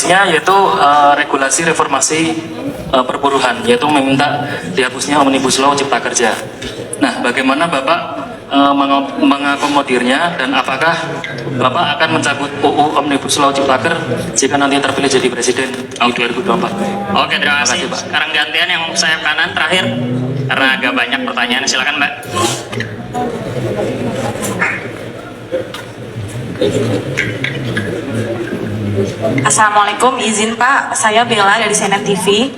seterusnya yaitu regulasi reformasi perburuhan, yaitu meminta dihapusnya Omnibus Law Cipta Kerja. Nah, bagaimana Bapak mengakomodirnya, dan apakah Bapak akan mencabut UU Omnibus Law Cipta Kerja jika nanti terpilih jadi presiden di 2024? Oke, terima kasih. Pak. Sekarang gantian yang sayap kanan terakhir, karena agak banyak pertanyaan. Silakan, Mbak. Assalamualaikum, izin Pak, saya Bella dari CNN TV.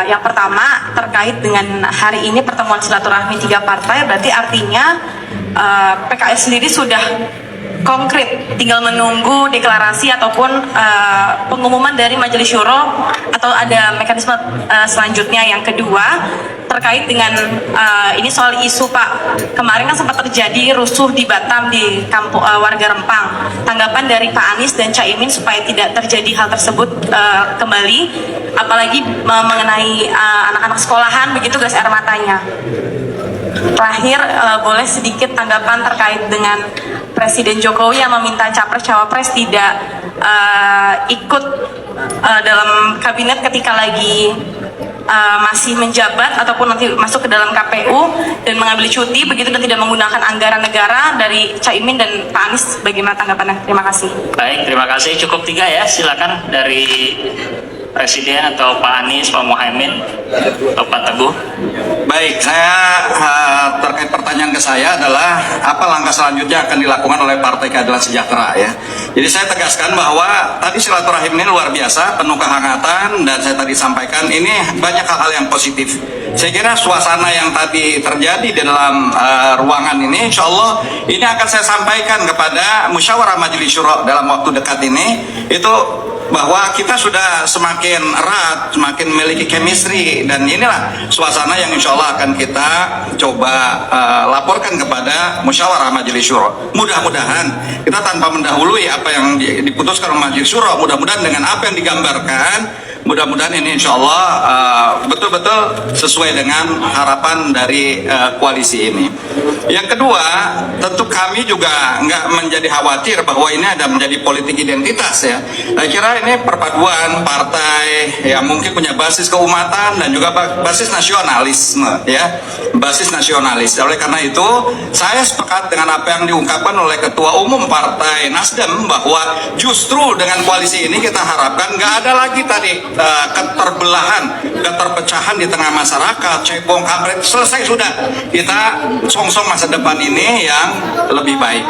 Yang pertama terkait dengan hari ini pertemuan silaturahmi 3 partai, berarti artinya PKS sendiri sudah konkret, tinggal menunggu deklarasi ataupun pengumuman dari Majelis Syuro, atau ada mekanisme selanjutnya. Yang kedua terkait dengan ini soal isu Pak, kemarin kan sempat terjadi rusuh di Batam di kampung warga Rempang. Tanggapan dari Pak Anies dan Caimin supaya tidak terjadi hal tersebut kembali, apalagi mengenai anak-anak sekolahan begitu gas air matanya. Terakhir, boleh sedikit tanggapan terkait dengan Presiden Jokowi yang meminta capres-cawapres tidak ikut dalam kabinet ketika lagi masih menjabat ataupun nanti masuk ke dalam KPU dan mengambil cuti begitu, dan tidak menggunakan anggaran negara. Dari Caimin dan Pak Anies, bagaimana tanggapannya? Terima kasih. Baik, terima kasih. Cukup 3 ya. Silakan dari Presiden atau Pak Anies, Pak Muhaimin, atau Pak Teguh. Baik, saya terkait pertanyaan ke saya adalah apa langkah selanjutnya akan dilakukan oleh Partai Keadilan Sejahtera ya. Jadi saya tegaskan bahwa tadi silaturahim ini luar biasa, penuh kehangatan, dan saya tadi sampaikan ini banyak hal-hal yang positif. Saya kira suasana yang tadi terjadi di dalam ruangan ini, insya Allah ini akan saya sampaikan kepada musyawarah Majelis Syuro dalam waktu dekat ini, itu bahwa kita sudah semakin erat, semakin memiliki chemistry, dan inilah suasana yang insya Allah akan kita coba laporkan kepada musyawarah Majelis Syuro. Mudah-mudahan kita tanpa mendahului apa yang diputuskan oleh Majelis Syuro, mudah-mudahan dengan apa yang digambarkan, mudah-mudahan ini insya Allah betul-betul sesuai dengan harapan dari koalisi ini. Yang kedua, tentu kami juga nggak menjadi khawatir bahwa ini ada menjadi politik identitas ya. Saya kira ini perpaduan partai yang mungkin punya basis keumatan dan juga basis nasionalisme ya, basis nasionalis. Oleh karena itu, saya sepakat dengan apa yang diungkapkan oleh Ketua Umum Partai Nasdem bahwa justru dengan koalisi ini kita harapkan nggak ada lagi tadi keterbelahan, keterpecahan di tengah masyarakat, cebong kampret, selesai sudah. Kita songsong masa depan ini yang lebih baik.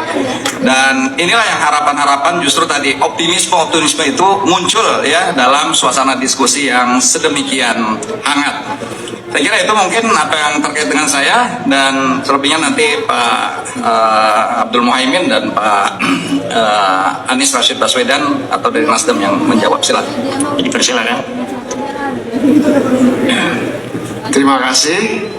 Dan inilah yang harapan-harapan justru tadi optimisme itu muncul ya dalam suasana diskusi yang sedemikian hangat. Saya kira itu mungkin apa yang terkait dengan saya, dan selebihnya nanti Pak Abdul Muhaimin dan Pak Anies Rashid Baswedan atau dari Nasdem yang menjawab. Silakan. Dipersilakan. Terima kasih.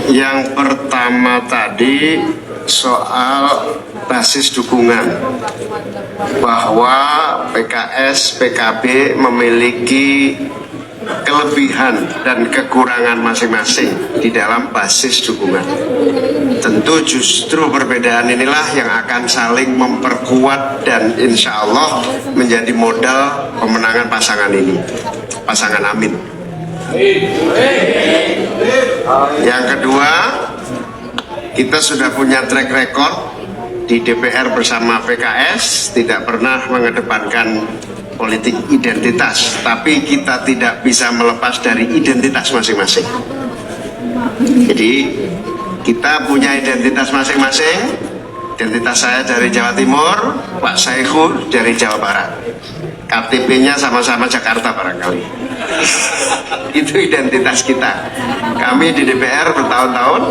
Yang pertama tadi soal basis dukungan, bahwa PKS, PKB memiliki kelebihan dan kekurangan masing-masing di dalam basis dukungan. Tentu justru perbedaan inilah yang akan saling memperkuat dan insya Allah menjadi modal pemenangan pasangan ini, pasangan Amin. Yang kedua, kita sudah punya track record di DPR bersama PKS, tidak pernah mengedepankan politik identitas, tapi kita tidak bisa melepas dari identitas masing-masing. Jadi kita punya identitas masing-masing. Identitas saya dari Jawa Timur, Pak Saihu dari Jawa Barat. KTP-nya sama-sama Jakarta barangkali. Itu identitas kita. Kami di DPR bertahun-tahun,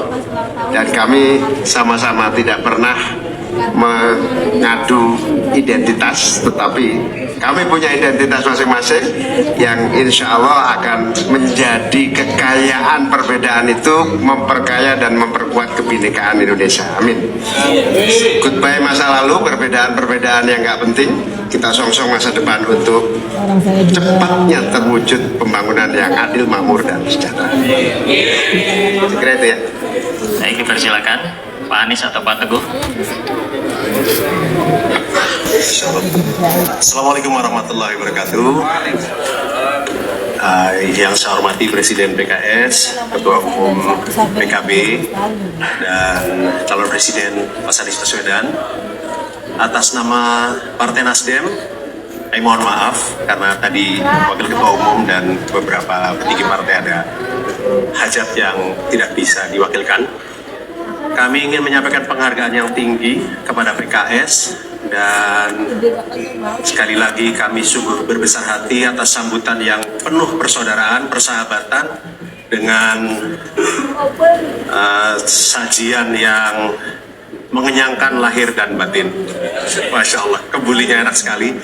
dan kami sama-sama tidak pernah mengadu identitas, tetapi kami punya identitas masing-masing yang insya Allah akan menjadi kekayaan. Perbedaan itu memperkaya dan memperkuat kebinekaan Indonesia. Amin. Goodbye masa lalu, perbedaan-perbedaan yang nggak penting. Kita songsong masa depan untuk cepatnya terwujud pembangunan yang adil, makmur, dan sejahtera. Sekira itu ya. Baik, dipersilakan Pak Anies atau Pak Teguh. Assalamualaikum warahmatullahi wabarakatuh. Yang saya hormati Presiden PKS, Ketua Umum PKB, dan calon Presiden Mas Anies Baswedan. Atas nama Partai Nasdem, saya mohon maaf karena tadi Wakil Ketua Umum dan beberapa petinggi partai ada hajat yang tidak bisa diwakilkan. Kami ingin menyampaikan penghargaan yang tinggi kepada PKS dan sekali lagi kami sungguh berbesar hati atas sambutan yang penuh persaudaraan, persahabatan dengan sajian yang mengenyangkan lahir dan batin. Masya Allah, kebulinya enak sekali.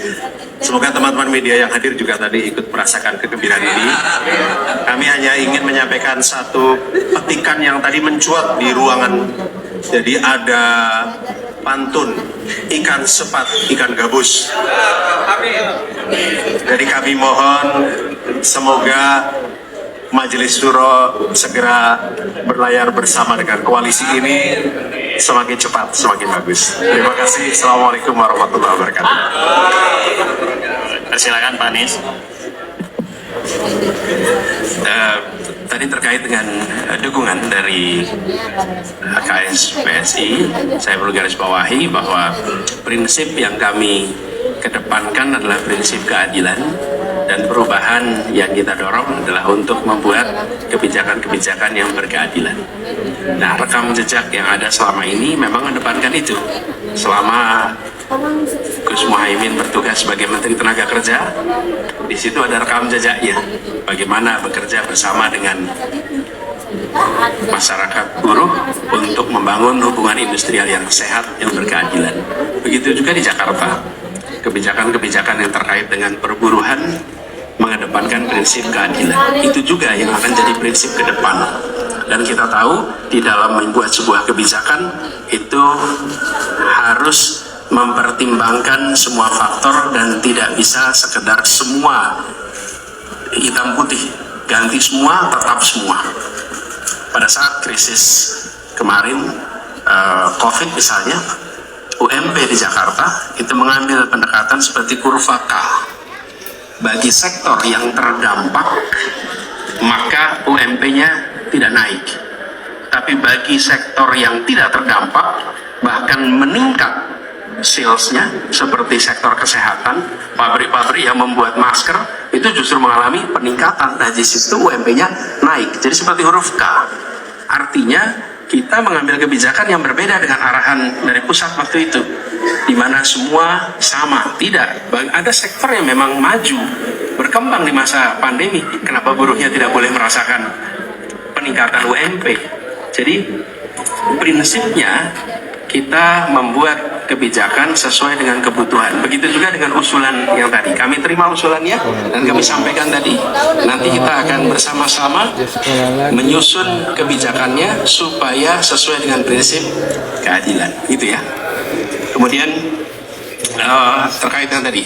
Semoga teman-teman media yang hadir juga tadi ikut merasakan kegembiraan ini. Kami hanya ingin menyampaikan satu petikan yang tadi mencuat di ruangan. Jadi ada pantun, ikan sepat, ikan gabus. Jadi kami mohon semoga Majelis Syuro segera berlayar bersama dengan koalisi ini semakin cepat, semakin bagus. Terima kasih. Assalamualaikum warahmatullahi wabarakatuh. Silakan Pak Anies. Tadi terkait dengan dukungan dari KS PSI, saya perlu garis bawahi bahwa prinsip yang kami kedepankan adalah prinsip keadilan, dan perubahan yang kita dorong adalah untuk membuat kebijakan-kebijakan yang berkeadilan. Nah, rekam jejak yang ada selama ini memang mengedepankan itu. Selama Gus Muhaimin bertugas sebagai Menteri Tenaga Kerja, di situ ada rekam jejaknya, bagaimana bekerja bersama dengan masyarakat buruh untuk membangun hubungan industrial yang sehat, yang berkeadilan. Begitu juga di Jakarta, kebijakan-kebijakan yang terkait dengan perburuhan mengedepankan prinsip keadilan. Itu juga yang akan jadi prinsip ke depan. Dan kita tahu di dalam membuat sebuah kebijakan itu harus mempertimbangkan semua faktor dan tidak bisa sekedar semua hitam putih, ganti semua, tetap semua. Pada saat krisis kemarin, COVID misalnya, UMP di Jakarta itu mengambil pendekatan seperti kurva K. Bagi sektor yang terdampak, maka UMP-nya tidak naik. Tapi bagi sektor yang tidak terdampak, bahkan meningkat salesnya, seperti sektor kesehatan, pabrik-pabrik yang membuat masker, itu justru mengalami peningkatan. Nah, di situ UMP-nya naik. Jadi seperti huruf K. Artinya, kita mengambil kebijakan yang berbeda dengan arahan dari pusat waktu itu, di mana semua sama. Tidak, ada sektor yang memang maju, berkembang di masa pandemi. Kenapa buruhnya tidak boleh merasakan peningkatan UMP? Jadi prinsipnya kita membuat kebijakan sesuai dengan kebutuhan. Begitu juga dengan usulan yang tadi. Kami terima usulannya dan kami sampaikan tadi. Nanti kita akan bersama-sama menyusun kebijakannya supaya sesuai dengan prinsip keadilan. Gitu ya. Kemudian terkait dengan tadi.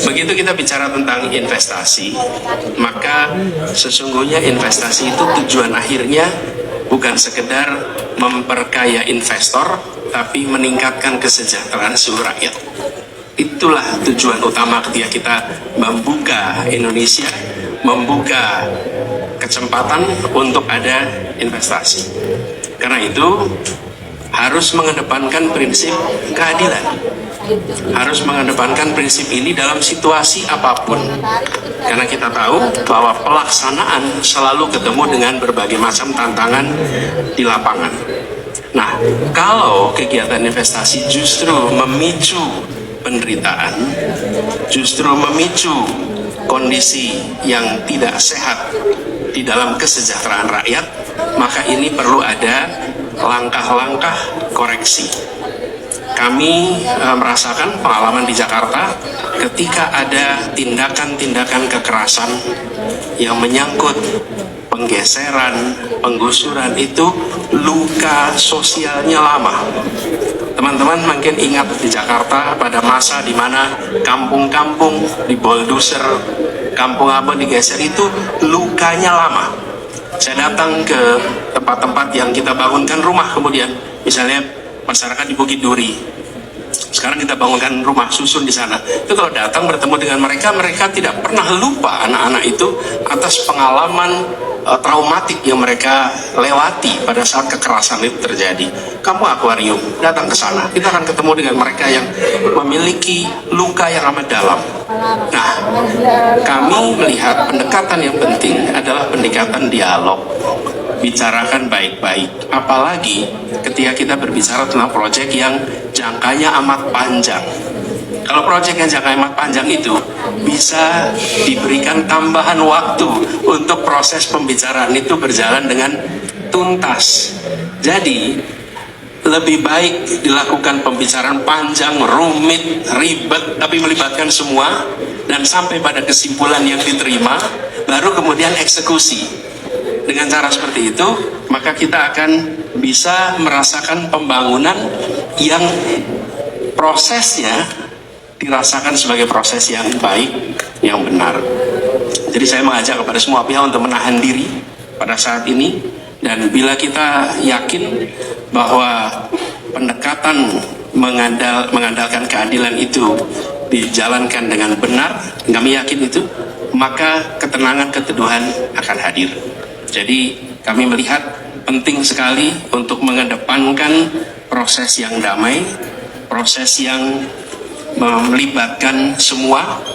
Begitu kita bicara tentang investasi, maka sesungguhnya investasi itu tujuan akhirnya bukan sekedar memperkaya investor, tapi meningkatkan kesejahteraan seluruh rakyat. Itulah tujuan utama ketika kita membuka Indonesia, membuka kesempatan untuk ada investasi. Karena itu harus mengedepankan prinsip keadilan. Harus mengedepankan prinsip ini dalam situasi apapun, karena kita tahu bahwa pelaksanaan selalu ketemu dengan berbagai macam tantangan di lapangan. Nah, kalau kegiatan investasi justru memicu penderitaan, justru memicu kondisi yang tidak sehat di dalam kesejahteraan rakyat, maka ini perlu ada langkah-langkah koreksi. Kami merasakan pengalaman di Jakarta ketika ada tindakan-tindakan kekerasan yang menyangkut penggeseran, penggusuran, itu luka sosialnya lama. Teman-teman mungkin ingat di Jakarta pada masa di mana kampung-kampung di bulldozer, kampung apa digeser, itu lukanya lama. Saya datang ke tempat-tempat yang kita bangunkan rumah kemudian, misalnya masyarakat di Bukit Duri. Sekarang kita bangunkan rumah susun di sana. Itu kalau datang bertemu dengan mereka, mereka tidak pernah lupa anak-anak itu atas pengalaman traumatik yang mereka lewati pada saat kekerasan itu terjadi. Kamu akuarium, datang ke sana. Kita akan ketemu dengan mereka yang memiliki luka yang amat dalam. Nah, kami melihat pendekatan yang penting adalah pendekatan dialog. Bicarakan baik-baik, apalagi ketika kita berbicara tentang proyek yang jangkanya amat panjang. Kalau proyek yang jangkanya amat panjang itu bisa diberikan tambahan waktu untuk proses pembicaraan itu berjalan dengan tuntas. Jadi lebih baik dilakukan pembicaraan panjang, rumit, ribet, tapi melibatkan semua dan sampai pada kesimpulan yang diterima, baru kemudian eksekusi. Dengan cara seperti itu, maka kita akan bisa merasakan pembangunan yang prosesnya dirasakan sebagai proses yang baik, yang benar. Jadi saya mengajak kepada semua pihak untuk menahan diri pada saat ini, dan bila kita yakin bahwa pendekatan mengandalkan keadilan itu dijalankan dengan benar, kami yakin itu, maka ketenangan, keteduhan akan hadir. Jadi kami melihat penting sekali untuk mengedepankan proses yang damai, proses yang melibatkan semua,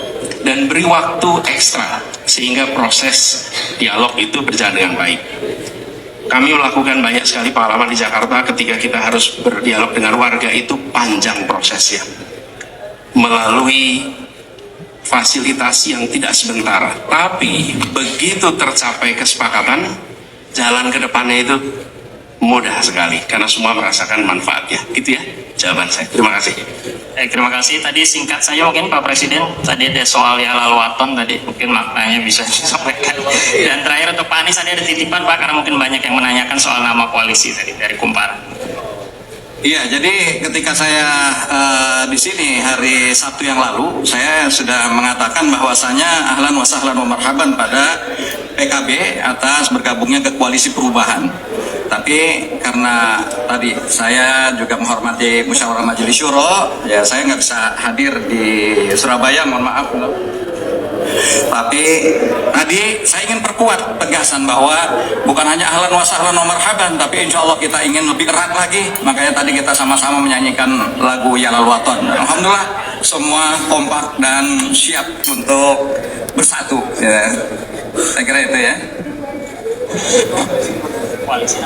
dan beri waktu ekstra sehingga proses dialog itu berjalan dengan baik. Kami melakukan banyak sekali pengalaman di Jakarta ketika kita harus berdialog dengan warga, itu panjang prosesnya. Melalui fasilitasi yang tidak sebentar, tapi begitu tercapai kesepakatan, jalan ke depannya itu mudah sekali karena semua merasakan manfaatnya. Gitu ya jawaban saya. Terima kasih. Terima kasih. Tadi singkat saja mungkin Pak Presiden, tadi ada soal Yalal Waton, tadi mungkin maknanya bisa disampaikan. Dan terakhir untuk Pak Anies, tadi ada titipan Pak, karena mungkin banyak yang menanyakan soal nama koalisi tadi dari Kumparan. Iya, jadi ketika saya di sini hari Sabtu yang lalu, saya sudah mengatakan bahwasanya ahlan wa sahlan wa marhaban pada PKB atas bergabungnya ke koalisi perubahan. Tapi karena tadi saya juga menghormati musyawarah majelis syuro, ya saya nggak bisa hadir di Surabaya, mohon maaf. Tapi tadi saya ingin perkuat tegasan bahwa bukan hanya ahlan wa sahlan wa marhaban, tapi insya Allah kita ingin lebih erat lagi. Makanya tadi kita sama-sama menyanyikan lagu Yalal Waton. Alhamdulillah semua kompak dan siap untuk bersatu. Ya. Saya kira itu ya. Koalisi.